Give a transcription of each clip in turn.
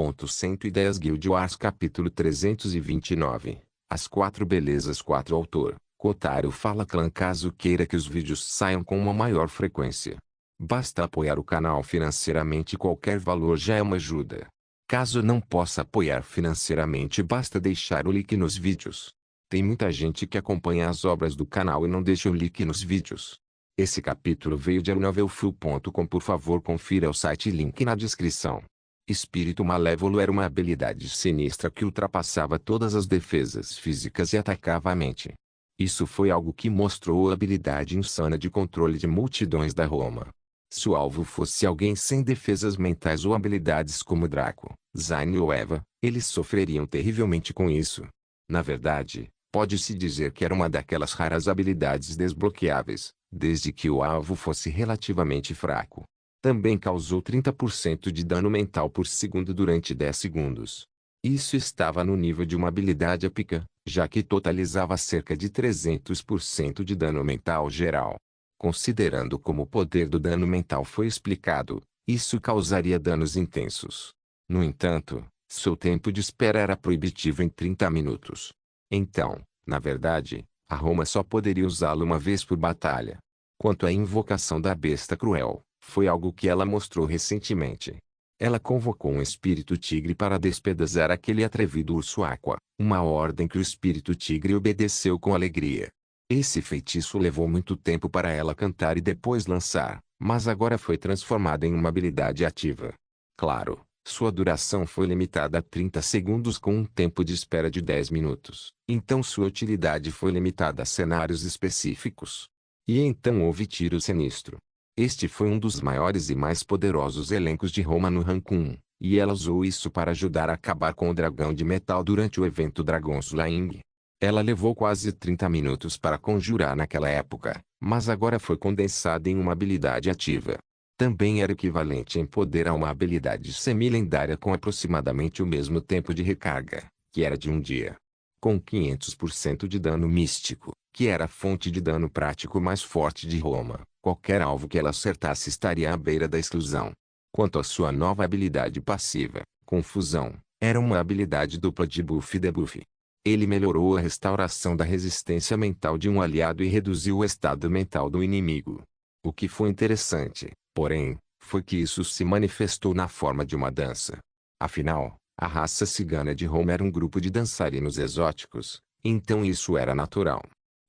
1.110 Guild Wars Capítulo 329 As 4 Belezas 4 Autor, Kotaro Fala Clan. Caso queira que os vídeos saiam com uma maior frequência, basta apoiar o canal financeiramente. Qualquer valor já é uma ajuda. Caso não possa apoiar financeiramente, basta deixar o link nos vídeos. Tem muita gente que acompanha as obras do canal e não deixa o link nos vídeos. Esse capítulo veio de novelfull.com. Por favor, confira o site e link na descrição. Espírito Malévolo era uma habilidade sinistra que ultrapassava todas as defesas físicas e atacava a mente. Isso foi algo que mostrou a habilidade insana de controle de multidões da Roma. Se o alvo fosse alguém sem defesas mentais ou habilidades como Draco, Zayn ou Eva, eles sofreriam terrivelmente com isso. Na verdade, pode-se dizer que era uma daquelas raras habilidades desbloqueáveis, desde que o alvo fosse relativamente fraco. Também causou 30% de dano mental por segundo durante 10 segundos. Isso estava no nível de uma habilidade épica, já que totalizava cerca de 300% de dano mental geral. Considerando como o poder do dano mental foi explicado, isso causaria danos intensos. No entanto, seu tempo de espera era proibitivo em 30 minutos. Então, na verdade, a Roma só poderia usá-lo uma vez por batalha. Quanto à invocação da besta cruel, foi algo que ela mostrou recentemente. Ela convocou um espírito tigre para despedazar aquele atrevido urso Aqua, uma ordem que o espírito tigre obedeceu com alegria. Esse feitiço levou muito tempo para ela cantar e depois lançar, mas agora foi transformada em uma habilidade ativa. Claro, sua duração foi limitada a 30 segundos com um tempo de espera de 10 minutos. Então sua utilidade foi limitada a cenários específicos. E então houve Tiro Sinistro. Este foi um dos maiores e mais poderosos elencos de Roma no rank 1, e ela usou isso para ajudar a acabar com o dragão de metal durante o evento Dragon Slaying. Ela levou quase 30 minutos para conjurar naquela época, mas agora foi condensada em uma habilidade ativa. Também era equivalente em poder a uma habilidade semi-lendária com aproximadamente o mesmo tempo de recarga, que era de um dia. Com 500% de dano místico, que era a fonte de dano prático mais forte de Roma, qualquer alvo que ela acertasse estaria à beira da exclusão. Quanto à sua nova habilidade passiva, Confusão, era uma habilidade dupla de buff e debuff. Ele melhorou a restauração da resistência mental de um aliado e reduziu o estado mental do inimigo. O que foi interessante, porém, foi que isso se manifestou na forma de uma dança. Afinal, a raça cigana de Roma era um grupo de dançarinos exóticos, então isso era natural.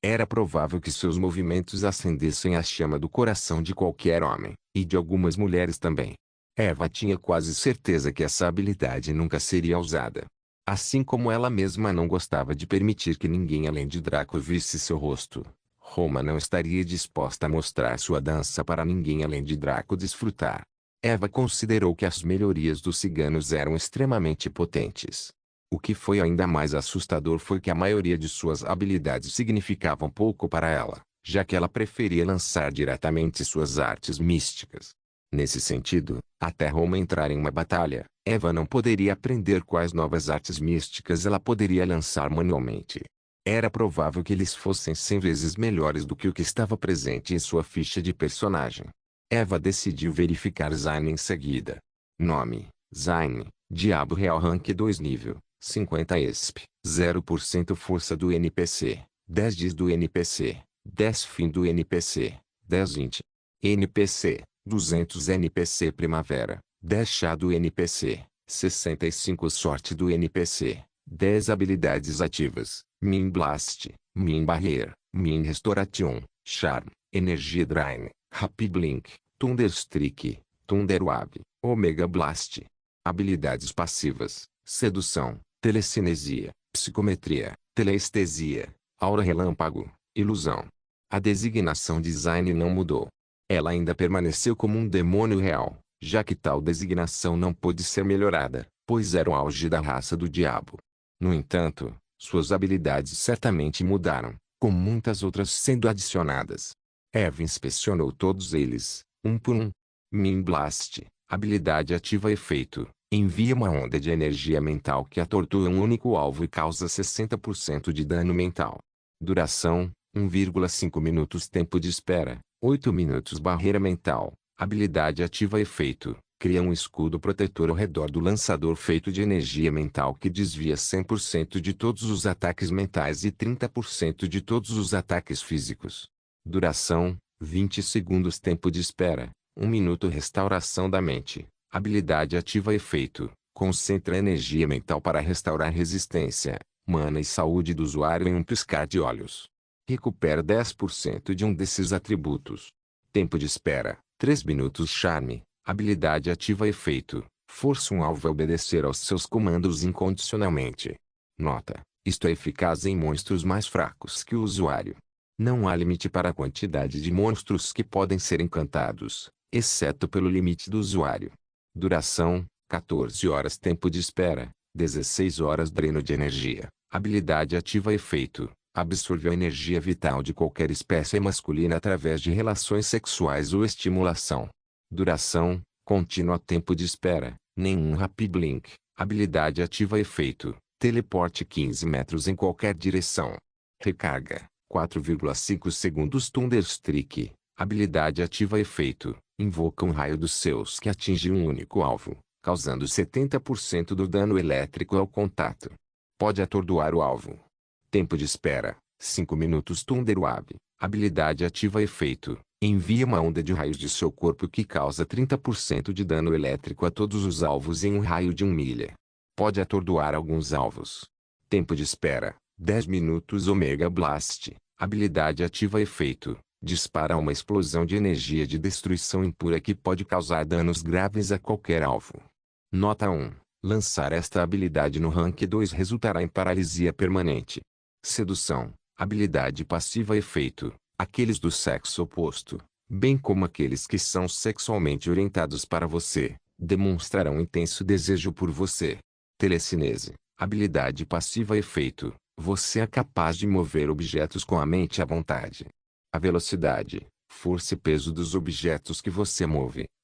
Era provável que seus movimentos acendessem a chama do coração de qualquer homem, e de algumas mulheres também. Eva tinha quase certeza que essa habilidade nunca seria usada. Assim como ela mesma não gostava de permitir que ninguém além de Draco visse seu rosto, Roma não estaria disposta a mostrar sua dança para ninguém além de Draco desfrutar. Eva considerou que as melhorias dos ciganos eram extremamente potentes. O que foi ainda mais assustador foi que a maioria de suas habilidades significavam pouco para ela, já que ela preferia lançar diretamente suas artes místicas. Nesse sentido, até Roma entrar em uma batalha, Eva não poderia aprender quais novas artes místicas ela poderia lançar manualmente. Era provável que eles fossem 100 vezes melhores do que o que estava presente em sua ficha de personagem. Eva decidiu verificar Zayn em seguida. Nome: Zayn, Diabo Real Rank 2 nível, 50 ESP, 0% força do NPC, 10 Diz do NPC, 10 Fim do NPC, 10 Int. NPC, 200 NPC Primavera, 10 Chá do NPC, 65 Sorte do NPC, 10 Habilidades ativas, Min Blast, Min Barrier, Min Restoration, Charm, Energia Drain, Happy Blink, Thunder Streak, Thunder Wave, Omega Blast. Habilidades passivas: Sedução, Telecinesia, Psicometria, Teleestesia, Aura Relâmpago, Ilusão. A designação de Zayn não mudou. Ela ainda permaneceu como um demônio real, já que tal designação não pôde ser melhorada, pois era o auge da raça do diabo. No entanto, suas habilidades certamente mudaram, com muitas outras sendo adicionadas. Eva inspecionou todos eles, um por um. Min Blast, habilidade ativa efeito, envia uma onda de energia mental que atordoa um único alvo e causa 60% de dano mental. Duração: 1,5 minutos. Tempo de espera: 8 minutos. Barreira mental, habilidade ativa efeito, Cria um escudo protetor ao redor do lançador feito de energia mental que desvia 100% de todos os ataques mentais e 30% de todos os ataques físicos. Duração: 20 segundos. Tempo de espera: 1 minuto. Restauração da mente. Habilidade ativa efeito: concentra energia mental para restaurar resistência, mana e saúde do usuário em um piscar de olhos. Recupera 10% de um desses atributos. Tempo de espera: 3 minutos. Charme. Habilidade ativa efeito: força um alvo a obedecer aos seus comandos incondicionalmente. Nota: isto é eficaz em monstros mais fracos que o usuário. Não há limite para a quantidade de monstros que podem ser encantados, exceto pelo limite do usuário. Duração: 14 horas. Tempo de espera: 16 horas. Dreno de energia. Habilidade ativa efeito: absorve a energia vital de qualquer espécie masculina através de relações sexuais ou estimulação. Duração: contínua. Tempo de espera: nenhum Happy Blink. Habilidade ativa efeito: teleporte 15 metros em qualquer direção. Recarga: 4,5 segundos. Thunderstreak. Habilidade ativa efeito: invoca um raio dos céus que atinge um único alvo, causando 70% do dano elétrico ao contato. Pode atordoar o alvo. Tempo de espera: 5 minutos. Thunderwave. Habilidade ativa efeito: envia uma onda de raios de seu corpo que causa 30% de dano elétrico a todos os alvos em um raio de 1 milha. Pode atordoar alguns alvos. Tempo de espera: 10 minutos. Omega Blast. Habilidade ativa efeito: dispara uma explosão de energia de destruição impura que pode causar danos graves a qualquer alvo. Nota 1. Lançar esta habilidade no rank 2 resultará em paralisia permanente. Sedução. Habilidade passiva efeito: aqueles do sexo oposto, bem como aqueles que são sexualmente orientados para você, demonstrarão intenso desejo por você. Telecinese. Habilidade passiva efeito: você é capaz de mover objetos com a mente à vontade. A velocidade, força e peso dos objetos que você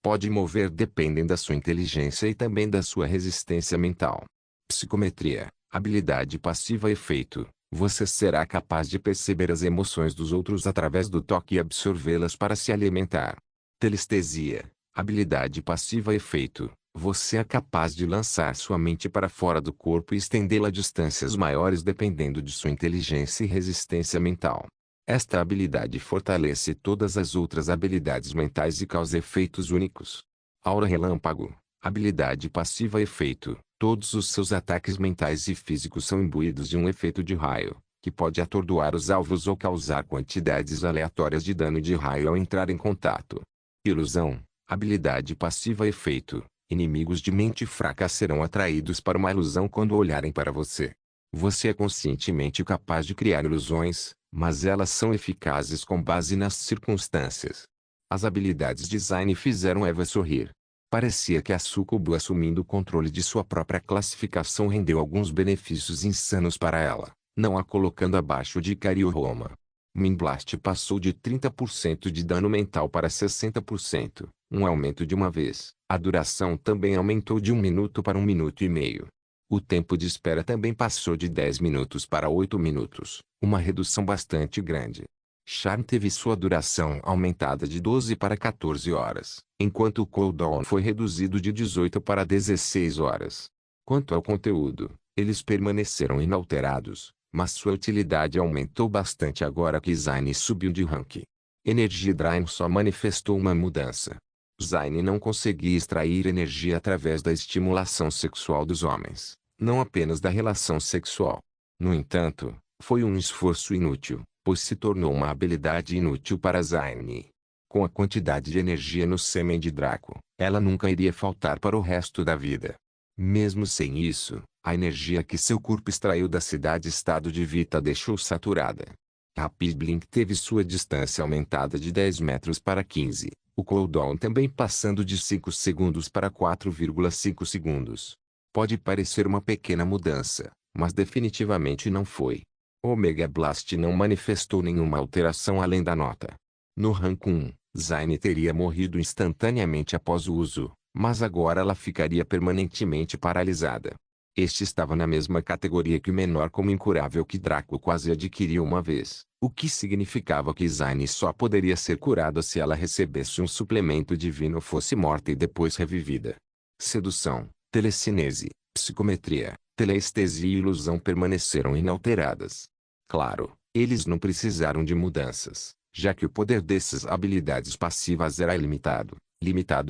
pode mover dependem da sua inteligência e também da sua resistência mental. Psicometria. Habilidade passiva efeito: você será capaz de perceber as emoções dos outros através do toque e absorvê-las para se alimentar. Telestesia. Habilidade passiva efeito: você é capaz de lançar sua mente para fora do corpo e estendê-la a distâncias maiores dependendo de sua inteligência e resistência mental. Esta habilidade fortalece todas as outras habilidades mentais e causa efeitos únicos. Aura Relâmpago. Habilidade passiva efeito: todos os seus ataques mentais e físicos são imbuídos de um efeito de raio, que pode atordoar os alvos ou causar quantidades aleatórias de dano de raio ao entrar em contato. Ilusão. Habilidade passiva efeito: inimigos de mente fraca serão atraídos para uma ilusão quando olharem para você. Você é conscientemente capaz de criar ilusões, mas elas são eficazes com base nas circunstâncias. As habilidades design fizeram Eva sorrir. Parecia que a Sucubo assumindo o controle de sua própria classificação rendeu alguns benefícios insanos para ela, não a colocando abaixo de Ikari ou Roma. Minblast passou de 30% de dano mental para 60%, um aumento de uma vez. A duração também aumentou de 1 minuto para 1 minuto e meio. O tempo de espera também passou de 10 minutos para 8 minutos, uma redução bastante grande. Charm teve sua duração aumentada de 12 para 14 horas, enquanto o cooldown foi reduzido de 18 para 16 horas. Quanto ao conteúdo, eles permaneceram inalterados, mas sua utilidade aumentou bastante agora que Zayn subiu de rank. Energia Drain só manifestou uma mudança. Zayn não conseguia extrair energia através da estimulação sexual dos homens, não apenas da relação sexual. No entanto, foi um esforço inútil, pois se tornou uma habilidade inútil para Zayn. Com a quantidade de energia no sêmen de Draco, ela nunca iria faltar para o resto da vida. Mesmo sem isso, a energia que seu corpo extraiu da cidade-estado de Vita deixou saturada. Rapid Blink teve sua distância aumentada de 10 metros para 15, o cooldown também passando de 5 segundos para 4,5 segundos. Pode parecer uma pequena mudança, mas definitivamente não foi. Omega Blast não manifestou nenhuma alteração além da nota. No rank 1, Zayn teria morrido instantaneamente após o uso, mas agora ela ficaria permanentemente paralisada. Este estava na mesma categoria que o menor como incurável que Draco quase adquiriu uma vez, o que significava que Zayn só poderia ser curada se ela recebesse um suplemento divino ou fosse morta e depois revivida. Sedução, telecinese, psicometria, teleestesia e ilusão permaneceram inalteradas. Claro, eles não precisaram de mudanças, já que o poder dessas habilidades passivas era limitado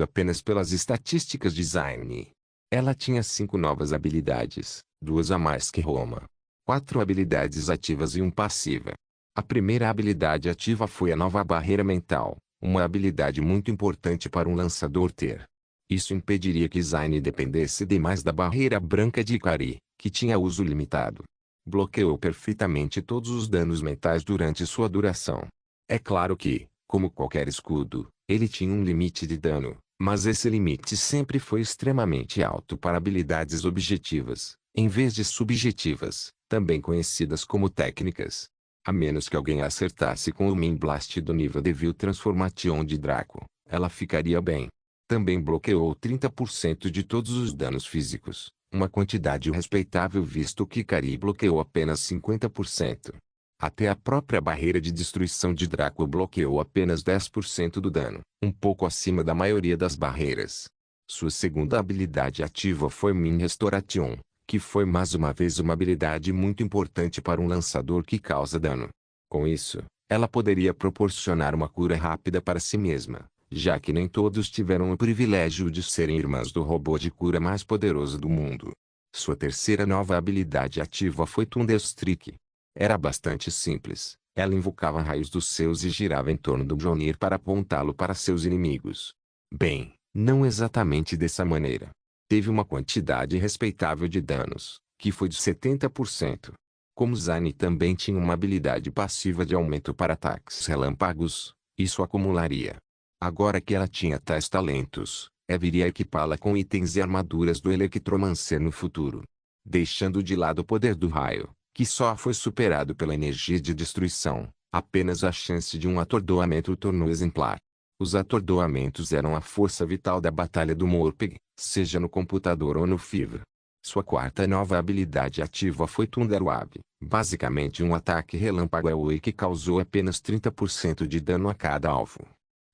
apenas pelas estatísticas de Zayn. Ela tinha 5 novas habilidades, 2 a mais que Roma. 4 habilidades ativas e 1 passiva. A primeira habilidade ativa foi a nova barreira mental, uma habilidade muito importante para um lançador ter. Isso impediria que Zayn dependesse demais da barreira branca de Ikari, que tinha uso limitado. Bloqueou perfeitamente todos os danos mentais durante sua duração. É claro que, como qualquer escudo, ele tinha um limite de dano, mas esse limite sempre foi extremamente alto para habilidades objetivas, em vez de subjetivas, também conhecidas como técnicas. A menos que alguém acertasse com o Main Blast do nível Devil Transformation de Draco, ela ficaria bem. Também bloqueou 30% de todos os danos físicos, uma quantidade respeitável visto que Ikari bloqueou apenas 50%. Até a própria barreira de destruição de Draco bloqueou apenas 10% do dano, um pouco acima da maioria das barreiras. Sua segunda habilidade ativa foi Min Restoration, que foi mais uma vez uma habilidade muito importante para um lançador que causa dano. Com isso, ela poderia proporcionar uma cura rápida para si mesma, já que nem todos tiveram o privilégio de serem irmãs do robô de cura mais poderoso do mundo. Sua terceira nova habilidade ativa foi Thunderstrike. Era bastante simples. Ela invocava raios dos céus e girava em torno do Mjolnir para apontá-lo para seus inimigos. Bem, não exatamente dessa maneira. Teve uma quantidade respeitável de danos, que foi de 70%. Como Zayn também tinha uma habilidade passiva de aumento para ataques relâmpagos, isso acumularia. Agora que ela tinha tais talentos, viria equipá-la com itens e armaduras do Electromancer no futuro. Deixando de lado o poder do raio, que só foi superado pela energia de destruição, apenas a chance de um atordoamento o tornou exemplar. Os atordoamentos eram a força vital da batalha do Morpg, seja no computador ou no FIV. Sua quarta nova habilidade ativa foi Thunderwave, basicamente um ataque relâmpago AoE que causou apenas 30% de dano a cada alvo.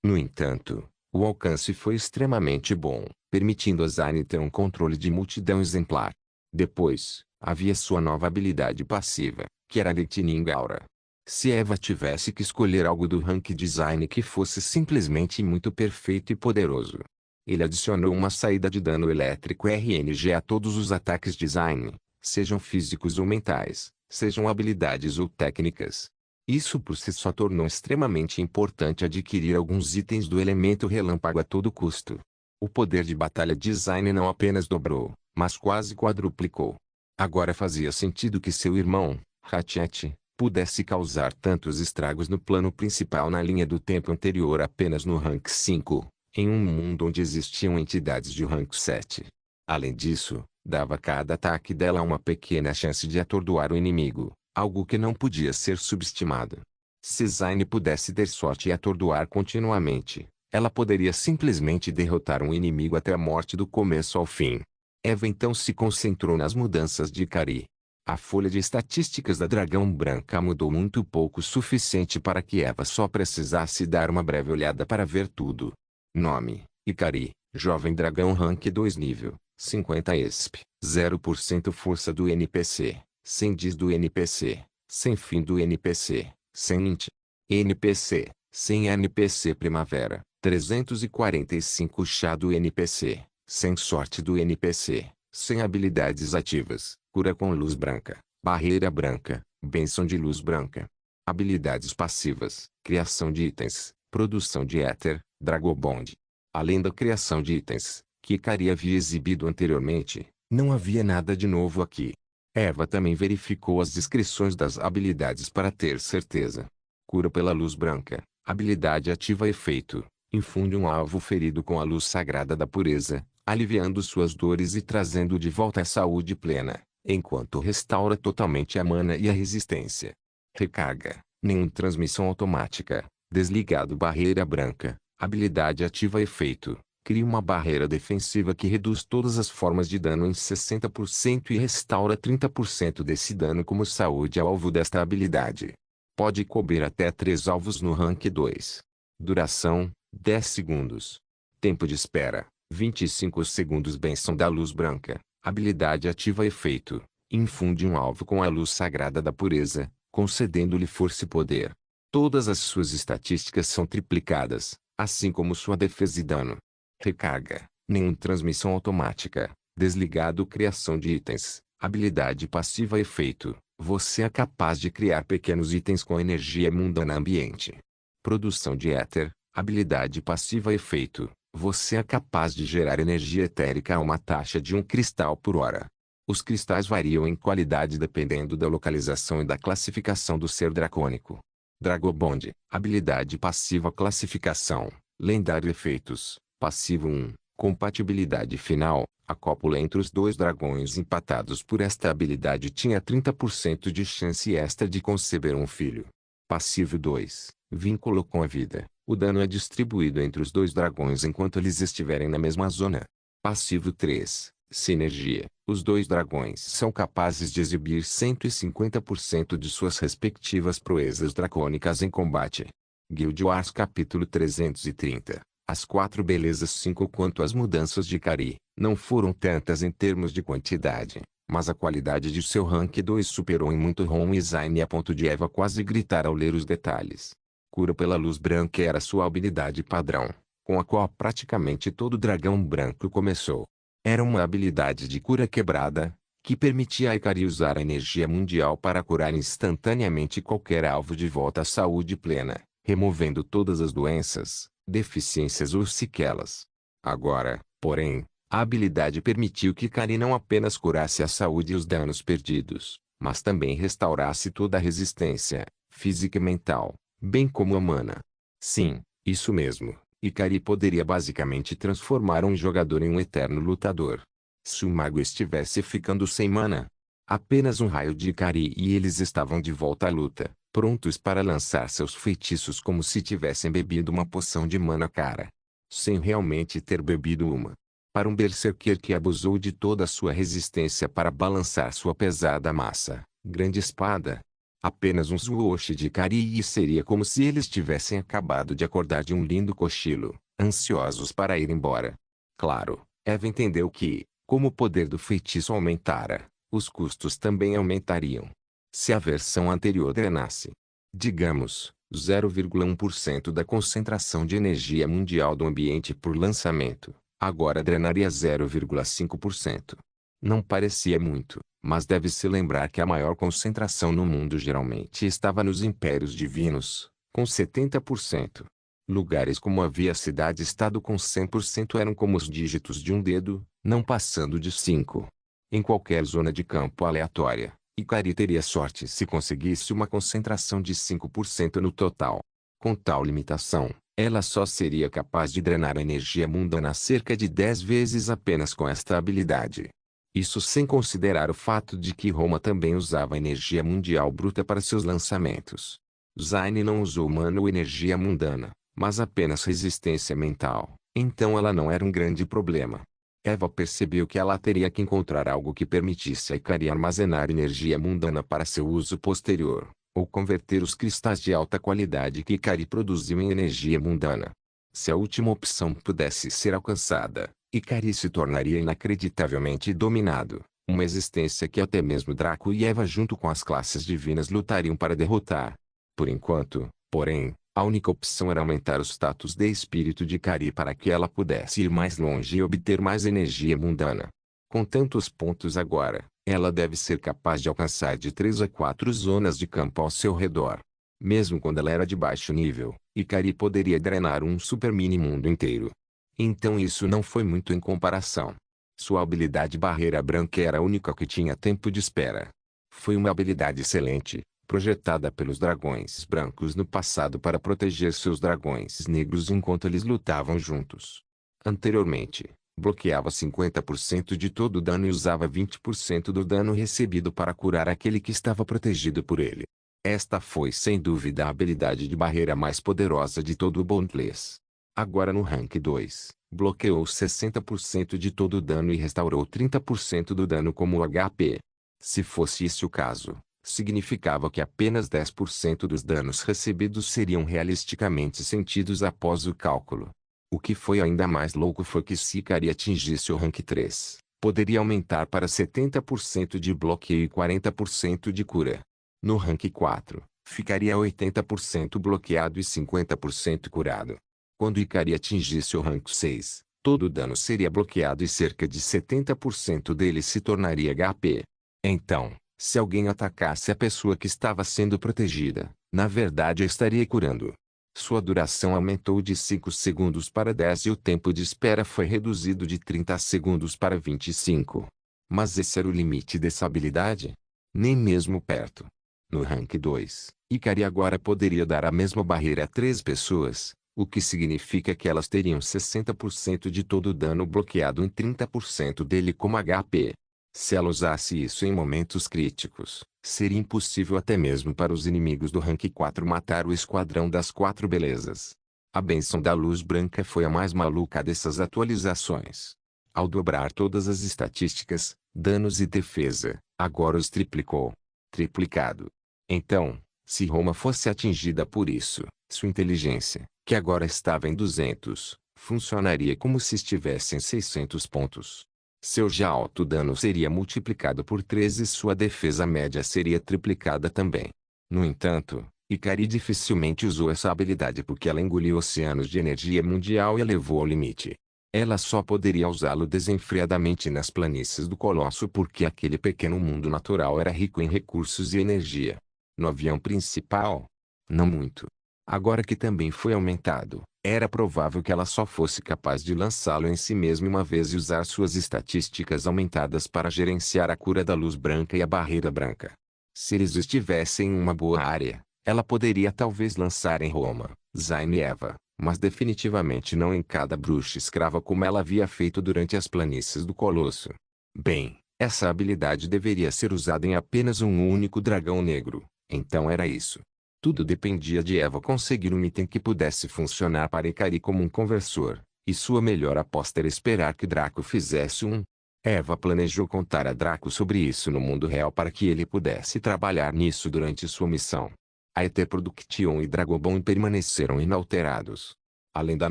No entanto, o alcance foi extremamente bom, permitindo a Zayn ter um controle de multidão exemplar. Depois, havia sua nova habilidade passiva, que era Lightning Aura. Se Eva tivesse que escolher algo do rank design que fosse simplesmente muito perfeito e poderoso, ele adicionou uma saída de dano elétrico RNG a todos os ataques design, sejam físicos ou mentais, sejam habilidades ou técnicas. Isso por si só tornou extremamente importante adquirir alguns itens do elemento relâmpago a todo custo. O poder de batalha design não apenas dobrou, mas quase quadruplicou. Agora fazia sentido que seu irmão, Ratchet, pudesse causar tantos estragos no plano principal na linha do tempo anterior apenas no rank 5, em um mundo onde existiam entidades de rank 7. Além disso, dava a cada ataque dela uma pequena chance de atordoar o inimigo, algo que não podia ser subestimado. Se Zayn pudesse ter sorte e atordoar continuamente, ela poderia simplesmente derrotar um inimigo até a morte do começo ao fim. Eva então se concentrou nas mudanças de Ikari. A folha de estatísticas da Dragão Branca mudou muito pouco o suficiente para que Eva só precisasse dar uma breve olhada para ver tudo. Nome: Ikari, Jovem Dragão Rank 2 nível, 50 ESP, 0% força do NPC, 100 diz do NPC, 100 fim do NPC, 100 int. NPC, 100 NPC Primavera, 345 chá do NPC, 100 sorte do NPC, 100 habilidades ativas, cura com luz branca, barreira branca, bênção de luz branca. Habilidades passivas, criação de itens, produção de éter, Dragobond. Além da criação de itens, que Ikari havia exibido anteriormente, não havia nada de novo aqui. Eva também verificou as descrições das habilidades para ter certeza. Cura pela luz branca, habilidade ativa efeito, infunde um alvo ferido com a luz sagrada da pureza, aliviando suas dores e trazendo de volta a saúde plena, enquanto restaura totalmente a mana e a resistência. Recarga, nenhuma transmissão automática, desligado barreira branca, habilidade ativa efeito, Cria uma barreira defensiva que reduz todas as formas de dano em 60% e restaura 30% desse dano como saúde ao alvo desta habilidade. Pode cobrir até 3 alvos no rank 2. Duração: 10 segundos. Tempo de espera: 25 segundos. Bênção da luz branca. Habilidade ativa efeito: infunde um alvo com a luz sagrada da pureza, concedendo-lhe força e poder. Todas as suas estatísticas são triplicadas, assim como sua defesa e dano. Recarga: nenhuma transmissão automática. Desligado. Criação de itens. Habilidade passiva efeito: você é capaz de criar pequenos itens com energia mundana ambiente. Produção de éter. Habilidade passiva efeito: você é capaz de gerar energia etérica a uma taxa de 1 cristal por hora. Os cristais variam em qualidade dependendo da localização e da classificação do ser dracônico. Dragobond. Habilidade passiva classificação. Lendário efeitos. Passivo 1. Compatibilidade final. A cópula entre os dois dragões empatados por esta habilidade tinha 30% de chance extra de conceber um filho. Passivo 2. Vínculo com a vida. O dano é distribuído entre os dois dragões enquanto eles estiverem na mesma zona. Passivo 3. Sinergia. Os dois dragões são capazes de exibir 150% de suas respectivas proezas dracônicas em combate. Guild Wars capítulo 330. As 4 belezas 5. Quanto às mudanças de Kari, não foram tantas em termos de quantidade, mas a qualidade de seu rank 2 superou em muito Ron e Zayn a ponto de Eva quase gritar ao ler os detalhes. Cura pela luz branca era sua habilidade padrão, com a qual praticamente todo dragão branco começou. Era uma habilidade de cura quebrada, que permitia a Ikari usar a energia mundial para curar instantaneamente qualquer alvo de volta à saúde plena, removendo todas as doenças, deficiências ou sequelas. Agora, porém, a habilidade permitiu que Ikari não apenas curasse a saúde e os danos perdidos, mas também restaurasse toda a resistência, física e mental, bem como a mana. Sim, isso mesmo. Ikari poderia basicamente transformar um jogador em um eterno lutador. Se o mago estivesse ficando sem mana, apenas um raio de Ikari e eles estavam de volta à luta, prontos para lançar seus feitiços como se tivessem bebido uma poção de mana cara, sem realmente ter bebido uma. Para um berserker que abusou de toda a sua resistência para balançar sua pesada massa, grande espada, apenas um swoosh de Ikari e seria como se eles tivessem acabado de acordar de um lindo cochilo, ansiosos para ir embora. Claro, Eva entendeu que, como o poder do feitiço aumentara, os custos também aumentariam. Se a versão anterior drenasse, digamos, 0,1% da concentração de energia mundial do ambiente por lançamento, agora drenaria 0,5%. Não parecia muito, mas deve-se lembrar que a maior concentração no mundo geralmente estava nos impérios divinos, com 70%. Lugares como havia cidade-estado com 100% eram como os dígitos de um dedo, não passando de 5. Em qualquer zona de campo aleatória, Ikari teria sorte se conseguisse uma concentração de 5% no total. Com tal limitação, ela só seria capaz de drenar a energia mundana cerca de 10 vezes apenas com esta habilidade. Isso sem considerar o fato de que Roma também usava energia mundial bruta para seus lançamentos. Zayn não usou mana ou energia mundana, mas apenas resistência mental, então ela não era um grande problema. Eva percebeu que ela teria que encontrar algo que permitisse a Ikari armazenar energia mundana para seu uso posterior, ou converter os cristais de alta qualidade que Ikari produziu em energia mundana. Se a última opção pudesse ser alcançada, Ikari se tornaria inacreditavelmente dominado, uma existência que até mesmo Draco e Eva junto com as classes divinas lutariam para derrotar. Por enquanto, porém, a única opção era aumentar o status de espírito de Ikari para que ela pudesse ir mais longe e obter mais energia mundana. Com tantos pontos agora, ela deve ser capaz de alcançar de 3 a 4 zonas de campo ao seu redor. Mesmo quando ela era de baixo nível, Ikari poderia drenar um super mini-mundo inteiro. Então isso não foi muito em comparação. Sua habilidade barreira branca era a única que tinha tempo de espera. Foi uma habilidade excelente, projetada pelos dragões brancos no passado para proteger seus dragões negros enquanto eles lutavam juntos. Anteriormente, bloqueava 50% de todo o dano e usava 20% do dano recebido para curar aquele que estava protegido por ele. Esta foi sem dúvida a habilidade de barreira mais poderosa de todo o Boundless. Agora no rank 2, Bloqueou 60% de todo o dano e restaurou 30% do dano como HP. Se fosse esse o caso, significava que apenas 10% dos danos recebidos seriam realisticamente sentidos após o cálculo. O que foi ainda mais louco foi que se Ikari atingisse o rank 3, poderia aumentar para 70% de bloqueio e 40% de cura. No rank 4, ficaria 80% bloqueado e 50% curado. Quando Ikari atingisse o rank 6, todo o dano seria bloqueado e cerca de 70% dele se tornaria HP. Então, se alguém atacasse a pessoa que estava sendo protegida, na verdade estaria curando. Sua duração aumentou de 5 segundos para 10 e o tempo de espera foi reduzido de 30 segundos para 25. Mas esse era o limite dessa habilidade? Nem mesmo perto. No rank 2, Ikari agora poderia dar a mesma barreira a 3 pessoas, o que significa que elas teriam 60% de todo o dano bloqueado e 30% dele como HP. Se ela usasse isso em momentos críticos, seria impossível até mesmo para os inimigos do rank 4 matar o esquadrão das 4 belezas. A bênção da luz branca foi a mais maluca dessas atualizações. Ao dobrar todas as estatísticas, danos e defesa, agora os triplicou. Triplicado. Então, se Roma fosse atingida por isso, sua inteligência, que agora estava em 200, funcionaria como se estivesse em 600 pontos. Seu já alto dano seria multiplicado por 3 e sua defesa média seria triplicada também. No entanto, Ikari dificilmente usou essa habilidade porque ela engoliu oceanos de energia mundial e a levou ao limite. Ela só poderia usá-lo desenfreadamente nas planícies do Colosso porque aquele pequeno mundo natural era rico em recursos e energia. No avião principal? Não muito. Agora que também foi aumentado, era provável que ela só fosse capaz de lançá-lo em si mesma uma vez e usar suas estatísticas aumentadas para gerenciar a cura da luz branca e a barreira branca. Se eles estivessem em uma boa área, ela poderia talvez lançar em Roma, Zayn e Eva, mas definitivamente não em cada bruxa escrava como ela havia feito durante as planícies do Colosso. Bem, essa habilidade deveria ser usada em apenas um único dragão negro, então era isso. Tudo dependia de Eva conseguir um item que pudesse funcionar para Ikari como um conversor, e sua melhor aposta era esperar que Draco fizesse um. Eva planejou contar a Draco sobre isso no mundo real para que ele pudesse trabalhar nisso durante sua missão. A ET Production e Dragobon permaneceram inalterados. Além da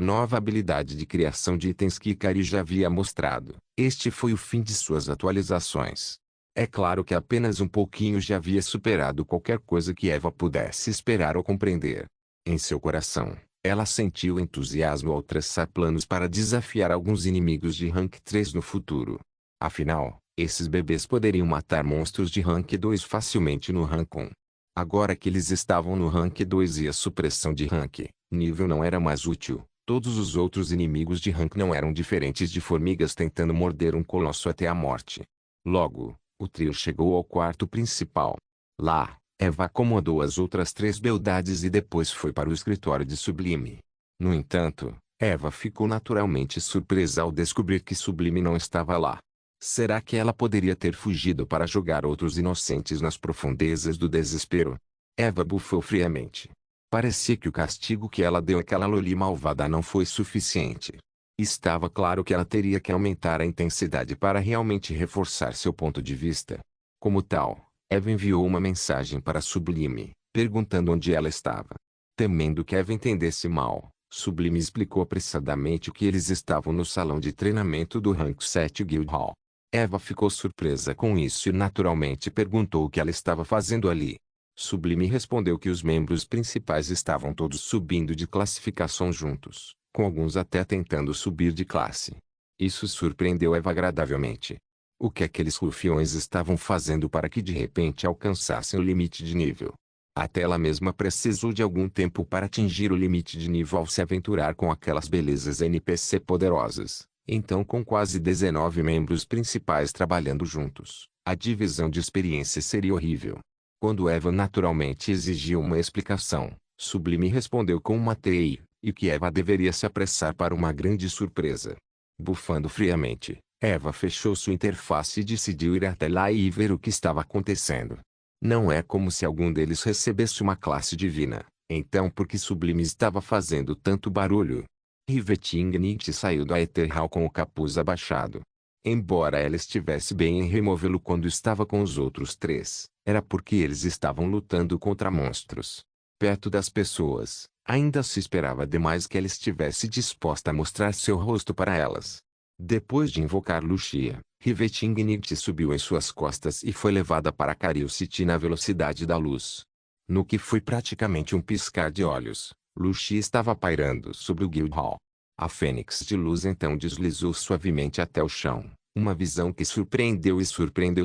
nova habilidade de criação de itens que Ikari já havia mostrado, este foi o fim de suas atualizações. É claro que apenas um pouquinho já havia superado qualquer coisa que Eva pudesse esperar ou compreender. Em seu coração, ela sentiu entusiasmo ao traçar planos para desafiar alguns inimigos de rank 3 no futuro. Afinal, esses bebês poderiam matar monstros de rank 2 facilmente no rank 1. Agora que eles estavam no rank 2 e a supressão de rank nível não era mais útil, todos os outros inimigos de rank não eram diferentes de formigas tentando morder um colosso até a morte. Logo, o trio chegou ao quarto principal. Lá, Eva acomodou as outras 3 beldades e depois foi para o escritório de Sublime. No entanto, Eva ficou naturalmente surpresa ao descobrir que Sublime não estava lá. Será que ela poderia ter fugido para jogar outros inocentes nas profundezas do desespero? Eva bufou friamente. Parecia que o castigo que ela deu àquela Loli malvada não foi suficiente. Estava claro que ela teria que aumentar a intensidade para realmente reforçar seu ponto de vista. Como tal, Eva enviou uma mensagem para Sublime, perguntando onde ela estava. Temendo que Eva entendesse mal, Sublime explicou apressadamente que eles estavam no salão de treinamento do Rank 7 Guildhall. Eva ficou surpresa com isso e naturalmente perguntou o que ela estava fazendo ali. Sublime respondeu que os membros principais estavam todos subindo de classificação juntos, com alguns até tentando subir de classe. Isso surpreendeu Eva agradavelmente. O que aqueles rufiões estavam fazendo para que de repente alcançassem o limite de nível? Até ela mesma precisou de algum tempo para atingir o limite de nível ao se aventurar com aquelas belezas NPC poderosas. Então, com quase 19 membros principais trabalhando juntos, a divisão de experiência seria horrível. Quando Eva naturalmente exigiu uma explicação, Sublime respondeu com uma TI, e que Eva deveria se apressar para uma grande surpresa. Bufando friamente, Eva fechou sua interface e decidiu ir até lá e ver o que estava acontecendo. Não é como se algum deles recebesse uma classe divina, então por que Sublime estava fazendo tanto barulho? Rivetingnight saiu do Aether Hall com o capuz abaixado. Embora ela estivesse bem em removê-lo quando estava com os outros três, era porque eles estavam lutando contra monstros. Perto das pessoas, ainda se esperava demais que ela estivesse disposta a mostrar seu rosto para elas. Depois de invocar Lucia, Rivetingnight subiu em suas costas e foi levada para Cario City na velocidade da luz. No que foi praticamente um piscar de olhos, Lucia estava pairando sobre o Guildhall. A fênix de luz então deslizou suavemente até o chão, uma visão que surpreendeu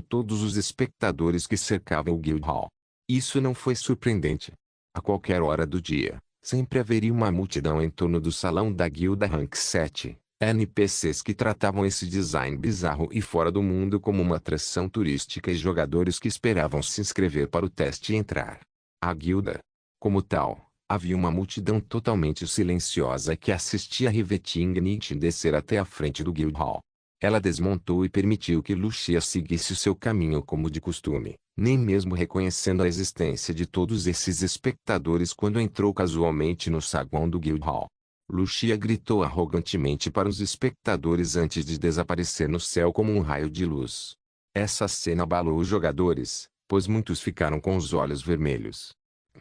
todos os espectadores que cercavam o Guildhall. Isso não foi surpreendente. A qualquer hora do dia, sempre haveria uma multidão em torno do salão da guilda Rank 7, NPCs que tratavam esse design bizarro e fora do mundo como uma atração turística e jogadores que esperavam se inscrever para o teste e entrar. A guilda, como tal, havia uma multidão totalmente silenciosa que assistia Rivetingnight descer até a frente do Guildhall. Ela desmontou e permitiu que Lucia seguisse seu caminho como de costume, nem mesmo reconhecendo a existência de todos esses espectadores quando entrou casualmente no saguão do Guildhall. Lucia gritou arrogantemente para os espectadores antes de desaparecer no céu como um raio de luz. Essa cena abalou os jogadores, pois muitos ficaram com os olhos vermelhos.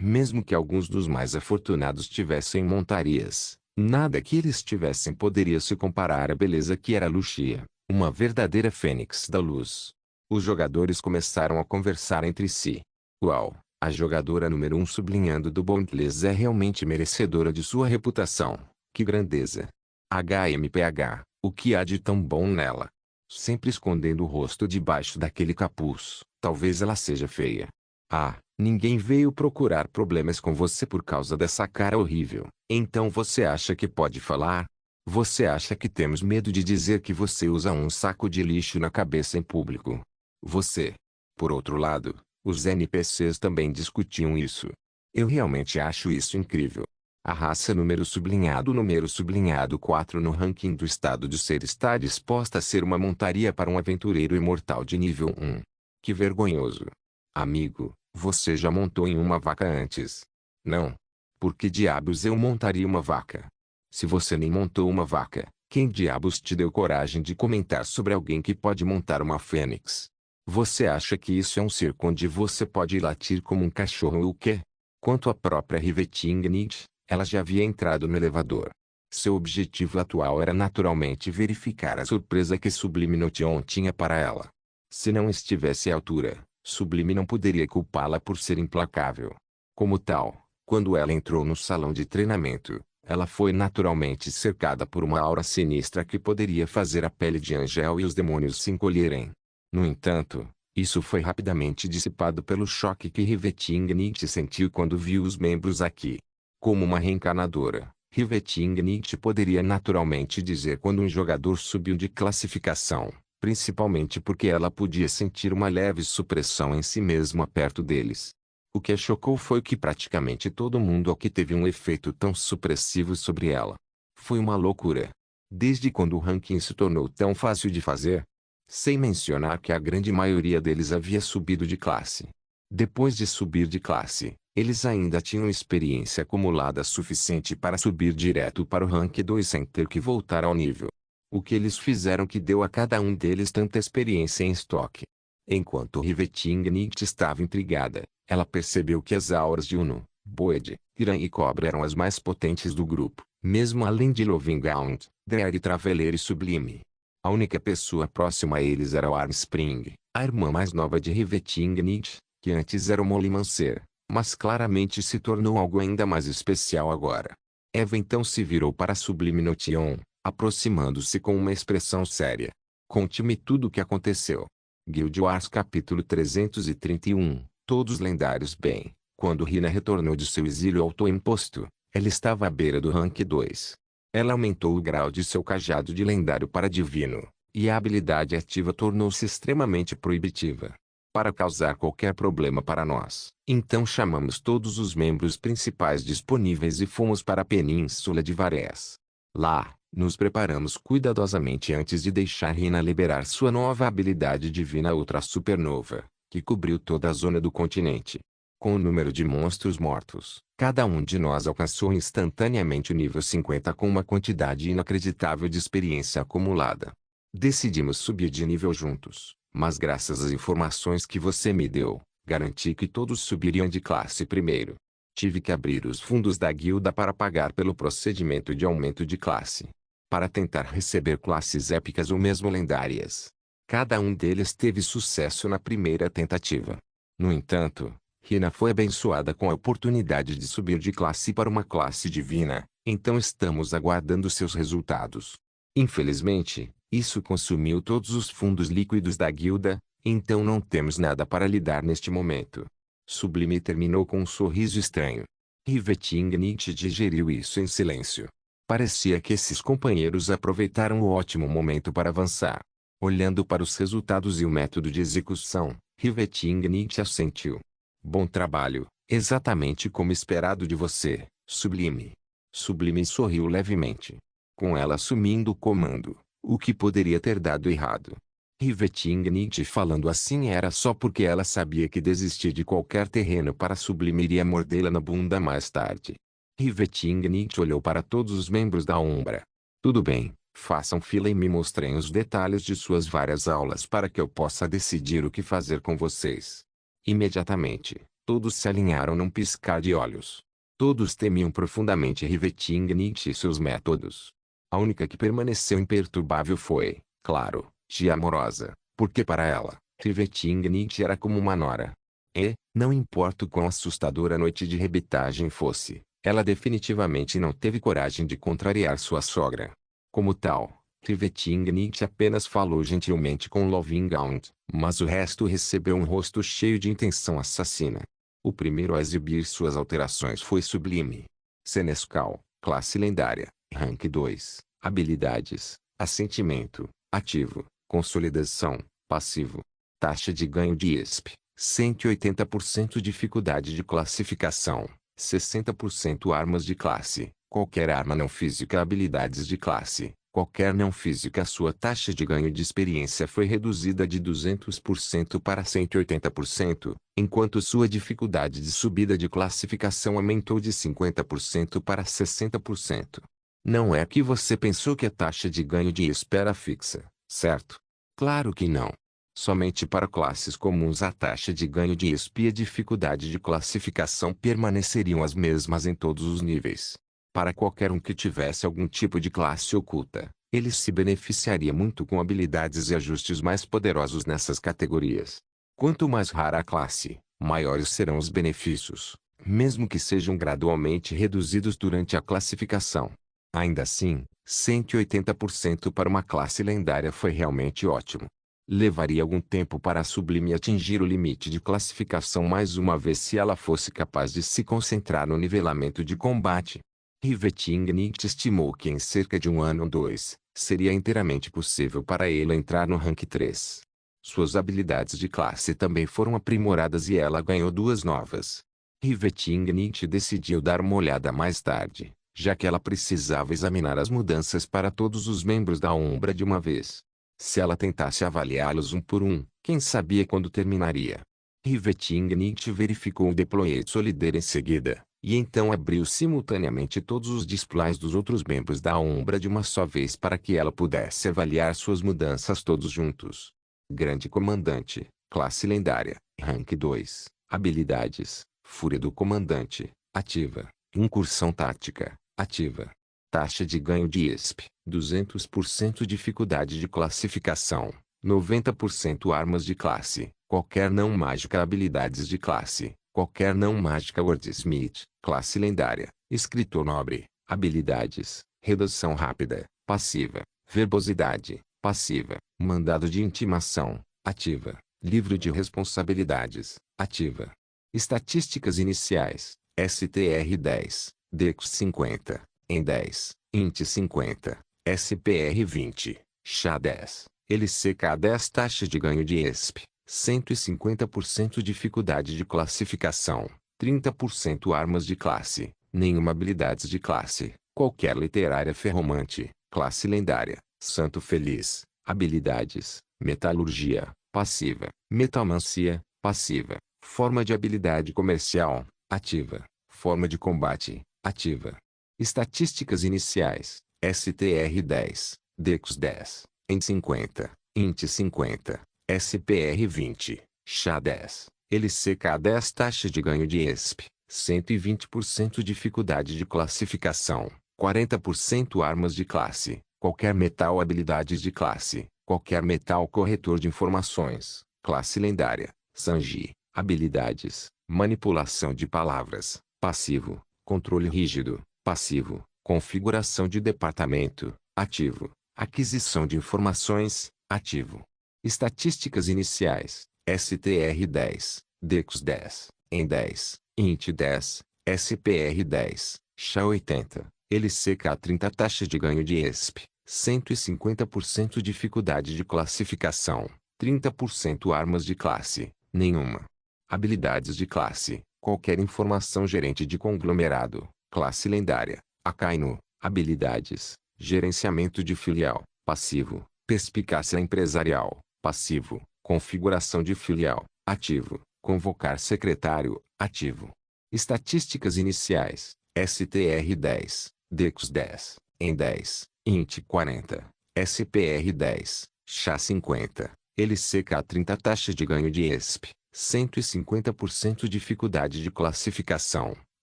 Mesmo que alguns dos mais afortunados tivessem montarias, nada que eles tivessem poderia se comparar à beleza que era Lucia, uma verdadeira fênix da luz. Os jogadores começaram a conversar entre si. Uau, a jogadora número 1 sublinhando do Bondless é realmente merecedora de sua reputação. Que grandeza! HMPH, o que há de tão bom nela? Sempre escondendo o rosto debaixo daquele capuz, talvez ela seja feia. Ah, ninguém veio procurar problemas com você por causa dessa cara horrível. Então você acha que pode falar? Você acha que temos medo de dizer que você usa um saco de lixo na cabeça em público? Você. Por outro lado, os NPCs também discutiam isso. Eu realmente acho isso incrível. A raça número sublinhado 4 no ranking do estado de ser está disposta a ser uma montaria para um aventureiro imortal de nível 1. Que vergonhoso. Amigo, você já montou em uma vaca antes? Não. Por que diabos eu montaria uma vaca? Se você nem montou uma vaca, quem diabos te deu coragem de comentar sobre alguém que pode montar uma fênix? Você acha que isso é um circo onde você pode latir como um cachorro ou o quê? Quanto à própria Rivetingnight, ela já havia entrado no elevador. Seu objetivo atual era naturalmente verificar a surpresa que Sublime Notion tinha para ela. Se não estivesse à altura, Sublime não poderia culpá-la por ser implacável. Como tal, quando ela entrou no salão de treinamento, ela foi naturalmente cercada por uma aura sinistra que poderia fazer a pele de Angel e os demônios se encolherem. No entanto, isso foi rapidamente dissipado pelo choque que Rivetingnight sentiu quando viu os membros aqui. Como uma reencarnadora, Rivetingnight poderia naturalmente dizer quando um jogador subiu de classificação, principalmente porque ela podia sentir uma leve supressão em si mesma perto deles. O que a chocou foi que praticamente todo mundo aqui teve um efeito tão supressivo sobre ela. Foi uma loucura. Desde quando o ranking se tornou tão fácil de fazer? Sem mencionar que a grande maioria deles havia subido de classe. Depois de subir de classe, eles ainda tinham experiência acumulada suficiente para subir direto para o rank 2 sem ter que voltar ao nível. O que eles fizeram que deu a cada um deles tanta experiência em estoque. Enquanto Rivetingnight estava intrigada, ela percebeu que as auras de Uno, Boed, Iran e Cobra eram as mais potentes do grupo, mesmo além de Lovinghound, Dread e Traveleiro e Sublime. A única pessoa próxima a eles era o Armspring, a irmã mais nova de Rivetingnight, que antes era uma limancer, mas claramente se tornou algo ainda mais especial agora. Eva então se virou para Sublime Notion, aproximando-se com uma expressão séria. Conte-me tudo o que aconteceu. Guild Wars capítulo 331, Todos lendários. Bem, quando Rina retornou de seu exílio autoimposto, ela estava à beira do rank 2. Ela aumentou o grau de seu cajado de lendário para divino, e a habilidade ativa tornou-se extremamente proibitiva. Para causar qualquer problema para nós, então chamamos todos os membros principais disponíveis e fomos para a Península de Varés. Lá, nos preparamos cuidadosamente antes de deixar Rina liberar sua nova habilidade divina Ultra Supernova, que cobriu toda a zona do continente. Com o número de monstros mortos, cada um de nós alcançou instantaneamente o nível 50 com uma quantidade inacreditável de experiência acumulada. Decidimos subir de nível juntos, mas graças às informações que você me deu, garanti que todos subiriam de classe primeiro. Tive que abrir os fundos da guilda para pagar pelo procedimento de aumento de classe, para tentar receber classes épicas ou mesmo lendárias. Cada um deles teve sucesso na primeira tentativa. No entanto, Rina foi abençoada com a oportunidade de subir de classe para uma classe divina, então estamos aguardando seus resultados. Infelizmente, isso consumiu todos os fundos líquidos da guilda, então não temos nada para lhe dar neste momento. Sublime terminou com um sorriso estranho. Riveting digeriu isso em silêncio. Parecia que esses companheiros aproveitaram o ótimo momento para avançar. Olhando para os resultados e o método de execução, Riveting assentiu. Bom trabalho, exatamente como esperado de você, Sublime. Sublime sorriu levemente. Com ela assumindo o comando, o que poderia ter dado errado? Riveting falando assim era só porque ela sabia que desistir de qualquer terreno para Sublime iria mordê-la na bunda mais tarde. Riveting olhou para todos os membros da Umbra. Tudo bem, façam fila e me mostrem os detalhes de suas várias aulas para que eu possa decidir o que fazer com vocês. Imediatamente, todos se alinharam num piscar de olhos. Todos temiam profundamente Riveting e seus métodos. A única que permaneceu imperturbável foi, claro, Tia Amorosa, porque para ela, Riveting era como uma nora. E, não importa o quão assustadora a noite de rebitagem fosse, ela definitivamente não teve coragem de contrariar sua sogra. Como tal, Riveting apenas falou gentilmente com Lovinghound, mas o resto recebeu um rosto cheio de intenção assassina. O primeiro a exibir suas alterações foi Sublime. Senescal, classe lendária, rank 2, habilidades, assentimento, ativo, consolidação, passivo. Taxa de ganho de ESP, 180% dificuldade de classificação, 60% armas de classe, qualquer arma não física habilidades de classe. Qualquer não física sua taxa de ganho de experiência foi reduzida de 200% para 180%, enquanto sua dificuldade de subida de classificação aumentou de 50% para 60%. Não é que você pensou que a taxa de ganho de espera fixa, certo? Claro que não. Somente para classes comuns a taxa de ganho de ESP e a dificuldade de classificação permaneceriam as mesmas em todos os níveis. Para qualquer um que tivesse algum tipo de classe oculta, ele se beneficiaria muito com habilidades e ajustes mais poderosos nessas categorias. Quanto mais rara a classe, maiores serão os benefícios, mesmo que sejam gradualmente reduzidos durante a classificação. Ainda assim, 180% para uma classe lendária foi realmente ótimo. Levaria algum tempo para a Sublime atingir o limite de classificação mais uma vez se ela fosse capaz de se concentrar no nivelamento de combate. Riveting estimou que em cerca de um ano ou dois, seria inteiramente possível para ele entrar no rank 3. Suas habilidades de classe também foram aprimoradas e ela ganhou duas novas. Riveting decidiu dar uma olhada mais tarde, já que ela precisava examinar as mudanças para todos os membros da Umbra de uma vez. Se ela tentasse avaliá-los um por um, quem sabia quando terminaria? Riveting verificou o Deployed Solider em seguida, e então abriu simultaneamente todos os displays dos outros membros da Umbra de uma só vez para que ela pudesse avaliar suas mudanças todos juntos. Grande Comandante, classe lendária, rank 2, habilidades, Fúria do Comandante, ativa, Incursão Tática, ativa. Taxa de ganho de ESP, 200% dificuldade de classificação, 90% armas de classe, qualquer não mágica habilidades de classe, qualquer não mágica Wordsmith, classe lendária, Escritor Nobre, habilidades, redação rápida, passiva, verbosidade, passiva, mandado de intimação, ativa, livro de responsabilidades, ativa. Estatísticas iniciais, STR 10, Dex 50. Em 10, Int 50, SPR 20, SHA 10, LCK 10 taxa de ganho de ESP, 150% dificuldade de classificação, 30% armas de classe, nenhuma habilidades de classe, qualquer literária ferromante, classe lendária, Santo Feliz, habilidades, metalurgia, passiva, metalmancia, passiva, Forma de habilidade comercial, ativa. Forma de combate, ativa. Estatísticas iniciais, STR-10, DEX-10, ENT-50, INT-50, SPR-20, SHA-10, LCK-10. Taxa de ganho de ESP, 120% dificuldade de classificação, 40% armas de classe, qualquer metal habilidades de classe, qualquer metal corretor de informações, classe lendária, Sanji, habilidades, manipulação de palavras, passivo, controle rígido, passivo, configuração de departamento, ativo, aquisição de informações, ativo. Estatísticas iniciais, STR-10, DEX-10, EN-10, INT-10, SPR-10, SHA-80, LCK-30. Taxa de ganho de ESP, 150% dificuldade de classificação, 30% armas de classe, nenhuma. Habilidades de classe, qualquer informação gerente de conglomerado, classe lendária, Akainu, habilidades, gerenciamento de filial, passivo, perspicácia empresarial, passivo, configuração de filial, ativo, convocar secretário, ativo. Estatísticas iniciais, STR-10, DEX-10, EN-10, INT-40, SPR-10, SHA-50, LCK-30. Taxa de ganho de ESP, 150% dificuldade de classificação,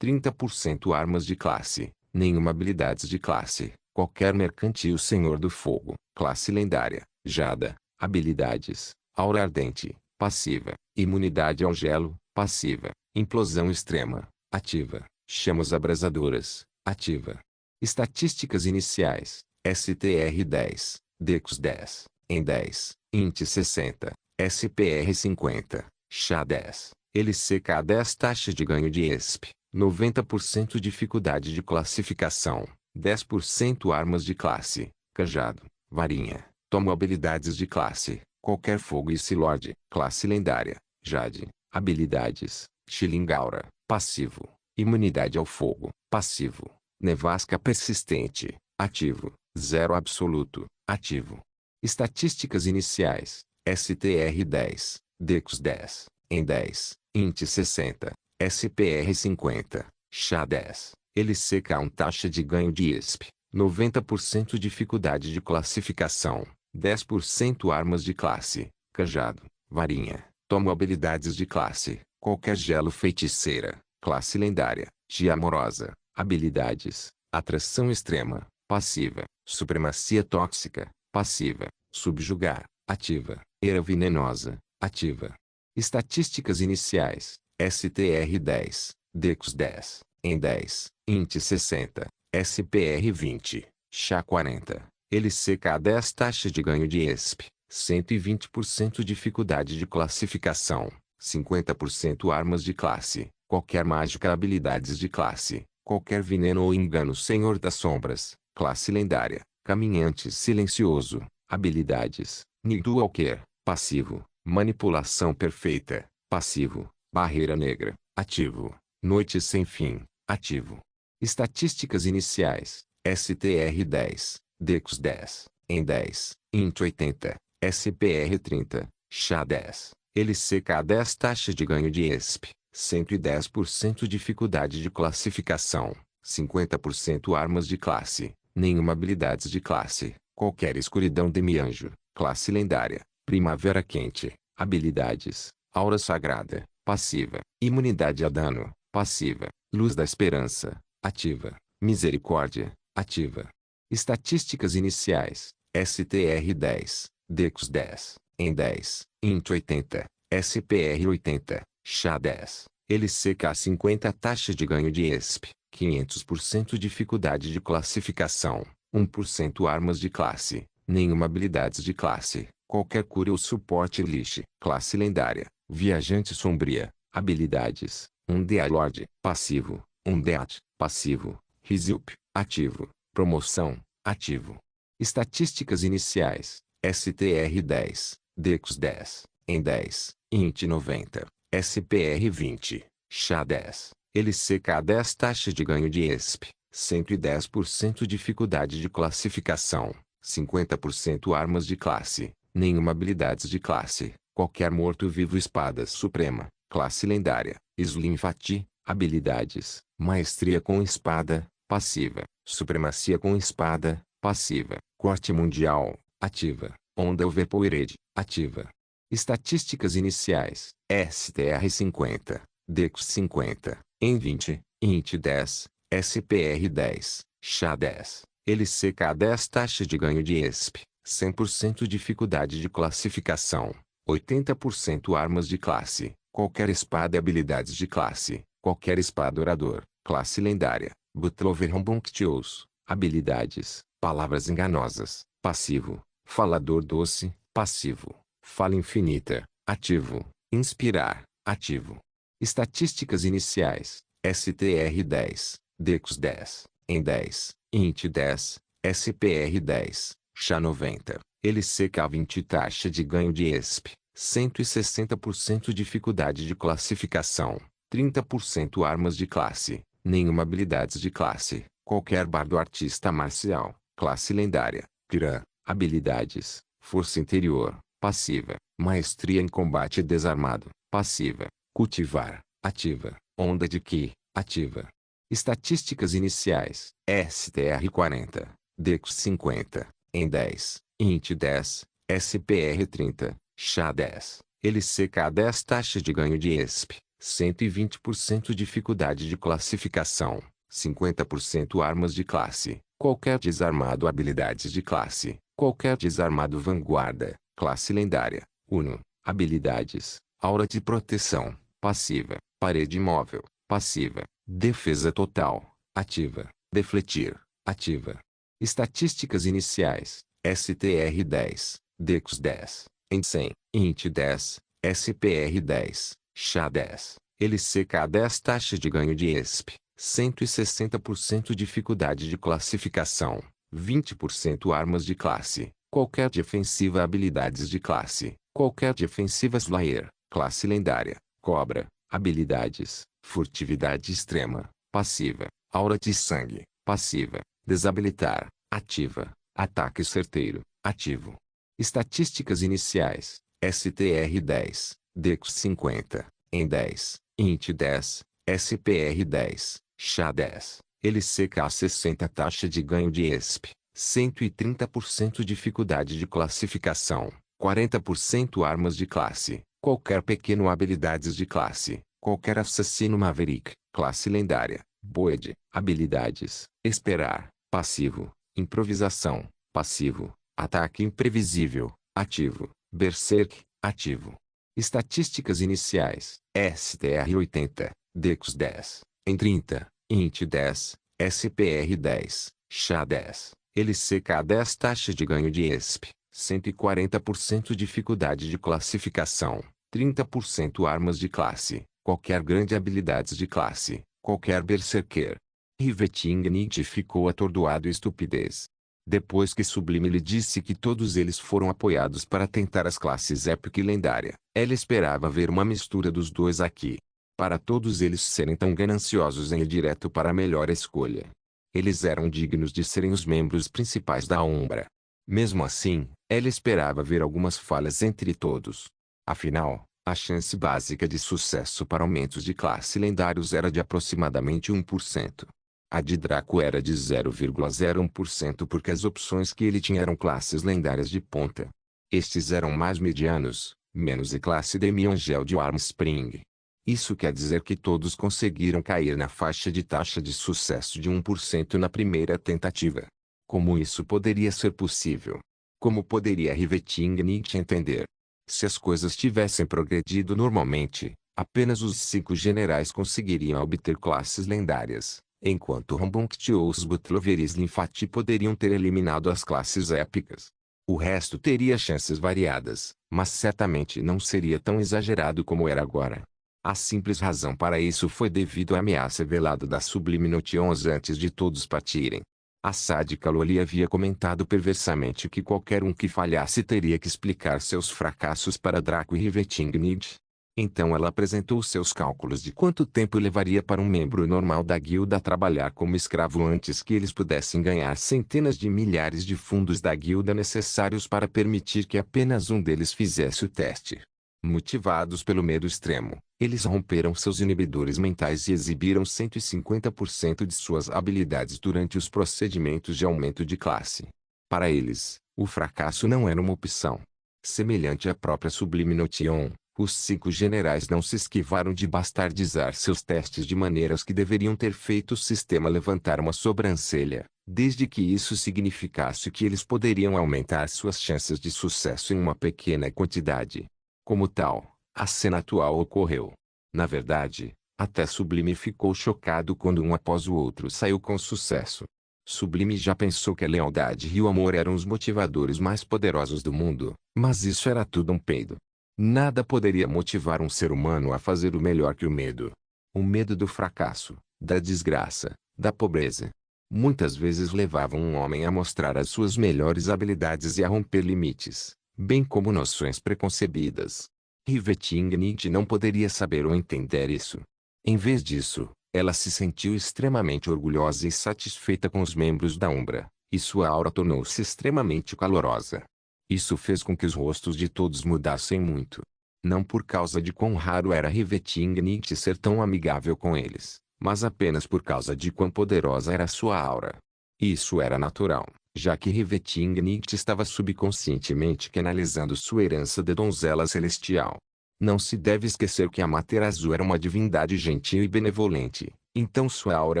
30% armas de classe, nenhuma habilidades de classe, qualquer mercantil senhor do fogo, classe lendária, Jada, habilidades, aura ardente, passiva, imunidade ao gelo, passiva, implosão extrema, ativa, chamas abrasadoras, ativa. Estatísticas iniciais, STR-10, DEX-10, EN-10, INT-60, SPR-50, SHA-10, LCK-10. Taxa de ganho de ESP, 90% dificuldade de classificação, 10% armas de classe, cajado, varinha, tomo habilidades de classe, qualquer fogo e silorde, classe lendária, Jade, habilidades, Xilingaura, passivo, imunidade ao fogo, passivo, nevasca persistente, ativo, zero absoluto, ativo. Estatísticas iniciais, STR-10, DEX-10, EN-10, INT-60, SPR-50, SHA-10, LCK-1. Taxa de ganho de ESP, 90% dificuldade de classificação, 10% armas de classe, cajado, varinha, tomo habilidades de classe, qualquer gelo feiticeira, classe lendária, tia amorosa, habilidades, atração extrema, passiva, supremacia tóxica, passiva, subjugar, ativa, era venenosa, ativa. Estatísticas iniciais, STR-10, DEX-10, EN-10, INT-60, SPR-20, SHA-40, LCK-10. Taxa de ganho de ESP, 120% dificuldade de classificação, 50% armas de classe, qualquer mágica habilidades de classe, qualquer veneno ou engano senhor das sombras, classe lendária, caminhante silencioso, habilidades, Nidu Walker, passivo, manipulação perfeita, passivo, barreira negra, ativo, noite sem fim, ativo. Estatísticas iniciais, STR-10, DEX-10, EN-10, INT-80, SPR-30, SHA-10, LCK-10. Taxa de ganho de ESP, 110% dificuldade de classificação, 50% armas de classe, nenhuma habilidades de classe, qualquer escuridão demianjo, classe lendária, primavera quente, habilidades, aura sagrada, passiva, imunidade a dano, passiva, luz da esperança, ativa, misericórdia, ativa. Estatísticas iniciais, STR-10, DEX-10, EN-10, INT-80, SPR-80, SHA-10, LCK-50. Taxa de ganho de ESP, 500% dificuldade de classificação, 1% armas de classe, nenhuma habilidades de classe, qualquer cura ou suporte lixe, classe lendária, viajante sombria, habilidades, Dealord, passivo, Deat, passivo, Rizup, ativo, promoção, ativo. Estatísticas iniciais, STR-10, DEX-10, EN-10, INT-90, SPR-20, SHA-10, LCK-10. Taxa de ganho de ESP, 110% dificuldade de classificação, 50% armas de classe, nenhuma habilidades de classe, qualquer morto-vivo espada suprema, classe lendária. Slinfati, habilidades, maestria com espada, passiva. Supremacia com espada, passiva. Corte mundial, ativa. Onda Overpowered, ativa. Estatísticas iniciais, STR 50, Dex 50, EN 20, INT 10, SPR 10, SHA 10, LCK 10. Taxa de ganho de ESP, 100% dificuldade de classificação, 80% armas de classe, qualquer espada e habilidades de classe, qualquer espada orador, classe lendária, Butlover Rambunctious, habilidades, palavras enganosas, passivo, falador doce, passivo, fala infinita, ativo, inspirar, ativo. Estatísticas iniciais, STR 10, Dex 10, EN 10, INT 10, SPR 10, SHA 90, LCK 20. Taxa de ganho de ESP, 160% dificuldade de classificação, 30% armas de classe, nenhuma habilidades de classe, qualquer bardo artista marcial, classe lendária, Piran, habilidades, força interior, passiva, maestria em combate desarmado, passiva, cultivar, ativa, onda de Ki, ativa. Estatísticas iniciais, STR 40, Dex 50, EN 10, INT 10, SPR 30, SHA 10, LCK 10. Taxa de ganho de ESP, 120% dificuldade de classificação, 50% armas de classe, qualquer desarmado habilidades de classe, qualquer desarmado vanguarda, classe lendária, Uno, habilidades, aura de proteção, passiva, parede móvel, passiva, defesa total, ativa, defletir, ativa. Estatísticas iniciais, STR 10, Dex 10, EN 100, INT 10, SPR 10, SHA 10, LCK 10. Taxa de ganho de ESP, 160% dificuldade de classificação, 20% armas de classe, qualquer defensiva habilidades de classe, qualquer defensiva Slayer, classe lendária, Cobra, habilidades, furtividade extrema, passiva, aura de sangue, passiva, desabilitar, ativa, ataque certeiro, ativo. Estatísticas iniciais, STR 10, Dex 50, EN 10, INT 10, SPR 10, SHA 10, LCK 60. Taxa de ganho de ESP, 130% dificuldade de classificação, 40% armas de classe, qualquer pequeno habilidades de classe, qualquer assassino Maverick, classe lendária, Boed, habilidades, esperar, passivo, improvisação, passivo, ataque imprevisível, ativo, berserk, ativo. Estatísticas iniciais, STR 80, Dex 10, EN 30, INT 10, SPR 10, SHA 10, LCK 10. Taxa de ganho de ESP, 140% dificuldade de classificação, 30% armas de classe, qualquer grande habilidades de classe, qualquer berserker. Riveting Nietzsche ficou atordoado e estupidez. Depois que Sublime lhe disse que todos eles foram apoiados para tentar as classes épica e lendária, ela esperava ver uma mistura dos dois aqui. Para todos eles serem tão gananciosos em ir direto para a melhor escolha. Eles eram dignos de serem os membros principais da Umbra. Mesmo assim, ela esperava ver algumas falhas entre todos. Afinal, a chance básica de sucesso para aumentos de classe lendários era de aproximadamente 1%. A de Draco era de 0,01% porque as opções que ele tinha eram classes lendárias de ponta. Estes eram mais medianos, menos e classe Demi-Angel de Armspring. Isso quer dizer que todos conseguiram cair na faixa de taxa de sucesso de 1% na primeira tentativa. Como isso poderia ser possível? Como poderia Riveting Nietzsche entender? Se as coisas tivessem progredido normalmente, apenas os 5 generais conseguiriam obter classes lendárias, enquanto Rambunctious, Butlover e Slinfati poderiam ter eliminado as classes épicas. O resto teria chances variadas, mas certamente não seria tão exagerado como era agora. A simples razão para isso foi devido à ameaça velada da Sublime Notions antes de todos partirem. A sádica Loli havia comentado perversamente que qualquer um que falhasse teria que explicar seus fracassos para Draco e Riveting Nietzsche. Então ela apresentou seus cálculos de quanto tempo levaria para um membro normal da guilda trabalhar como escravo antes que eles pudessem ganhar centenas de milhares de fundos da guilda necessários para permitir que apenas um deles fizesse o teste. Motivados pelo medo extremo, eles romperam seus inibidores mentais e exibiram 150% de suas habilidades durante os procedimentos de aumento de classe. Para eles, o fracasso não era uma opção. Semelhante à própria Sublime Notion, os 5 generais não se esquivaram de bastardizar seus testes de maneiras que deveriam ter feito o sistema levantar uma sobrancelha, desde que isso significasse que eles poderiam aumentar suas chances de sucesso em uma pequena quantidade. Como tal, a cena atual ocorreu. Na verdade, até Sublime ficou chocado quando um após o outro saiu com sucesso. Sublime já pensou que a lealdade e o amor eram os motivadores mais poderosos do mundo, mas isso era tudo um peido. Nada poderia motivar um ser humano a fazer o melhor que o medo. O medo do fracasso, da desgraça, da pobreza. Muitas vezes levavam um homem a mostrar as suas melhores habilidades e a romper limites, bem como noções preconcebidas. Rivetingnight não poderia saber ou entender isso. Em vez disso, ela se sentiu extremamente orgulhosa e satisfeita com os membros da Umbra, e sua aura tornou-se extremamente calorosa. Isso fez com que os rostos de todos mudassem muito. Não por causa de quão raro era Rivetingnight ser tão amigável com eles, mas apenas por causa de quão poderosa era sua aura. Isso era natural, já que Rivetingnight estava subconscientemente canalizando sua herança de donzela celestial. Não se deve esquecer que Amaterasu era uma divindade gentil e benevolente, então sua aura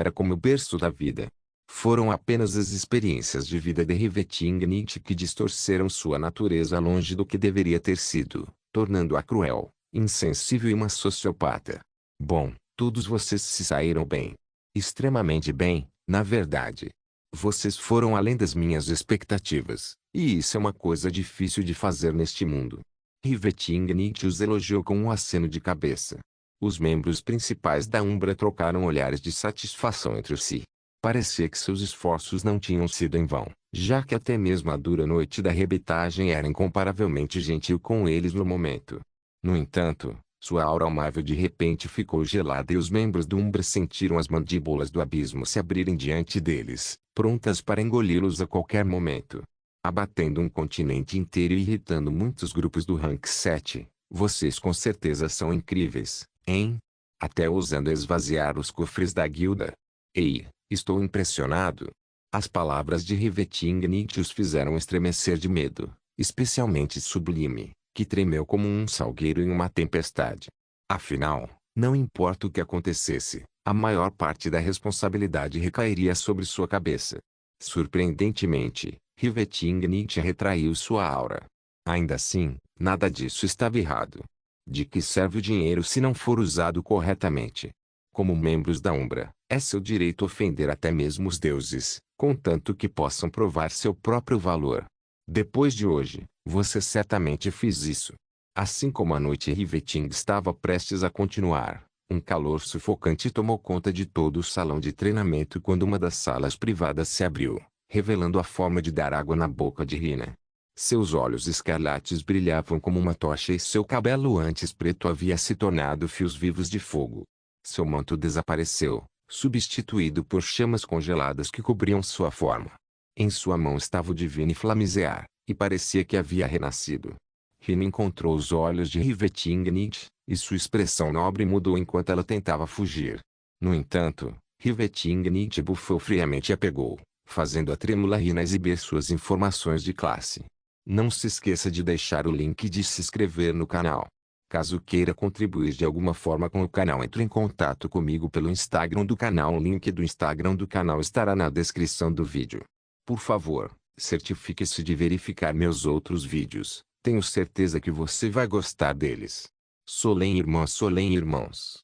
era como o berço da vida. Foram apenas as experiências de vida de Rivetingnight que distorceram sua natureza longe do que deveria ter sido, tornando-a cruel, insensível e uma sociopata. Bom, todos vocês se saíram bem. Extremamente bem, na verdade. Vocês foram além das minhas expectativas, e isso é uma coisa difícil de fazer neste mundo. Rivetingnight os elogiou com um aceno de cabeça. Os membros principais da Umbra trocaram olhares de satisfação entre si. Parecia que seus esforços não tinham sido em vão, já que até mesmo a dura noite da rebetagem era incomparavelmente gentil com eles no momento. No entanto, sua aura amável de repente ficou gelada e os membros do Umbra sentiram as mandíbulas do abismo se abrirem diante deles, prontas para engoli-los a qualquer momento. Abatendo um continente inteiro e irritando muitos grupos do Rank 7, vocês com certeza são incríveis, hein? Até ousando esvaziar os cofres da guilda. Ei, estou impressionado. As palavras de Rivetingnight os fizeram estremecer de medo, especialmente Sublime, que tremeu como um salgueiro em uma tempestade. Afinal, não importa o que acontecesse, a maior parte da responsabilidade recairia sobre sua cabeça. Surpreendentemente, Rivetingnight retraiu sua aura. Ainda assim, nada disso estava errado. De que serve o dinheiro se não for usado corretamente? Como membros da Umbra, é seu direito ofender até mesmo os deuses, contanto que possam provar seu próprio valor. Depois de hoje, você certamente fez isso. Assim como a noite Riveting estava prestes a continuar, um calor sufocante tomou conta de todo o salão de treinamento quando uma das salas privadas se abriu, revelando a forma de dar água na boca de Rina. Seus olhos escarlates brilhavam como uma tocha e seu cabelo antes preto havia se tornado fios vivos de fogo. Seu manto desapareceu, substituído por chamas congeladas que cobriam sua forma. Em sua mão estava o divino Flamisear, e parecia que havia renascido. Rina encontrou os olhos de Rivetingnight, e sua expressão nobre mudou enquanto ela tentava fugir. No entanto, Rivetingnight bufou friamente e a pegou, fazendo a trêmula Rina exibir suas informações de classe. Não se esqueça de deixar o link de se inscrever no canal. Caso queira contribuir de alguma forma com o canal, entre em contato comigo pelo Instagram do canal. O link do Instagram do canal estará na descrição do vídeo. Por favor, certifique-se de verificar meus outros vídeos. Tenho certeza que você vai gostar deles. Solem irmãos.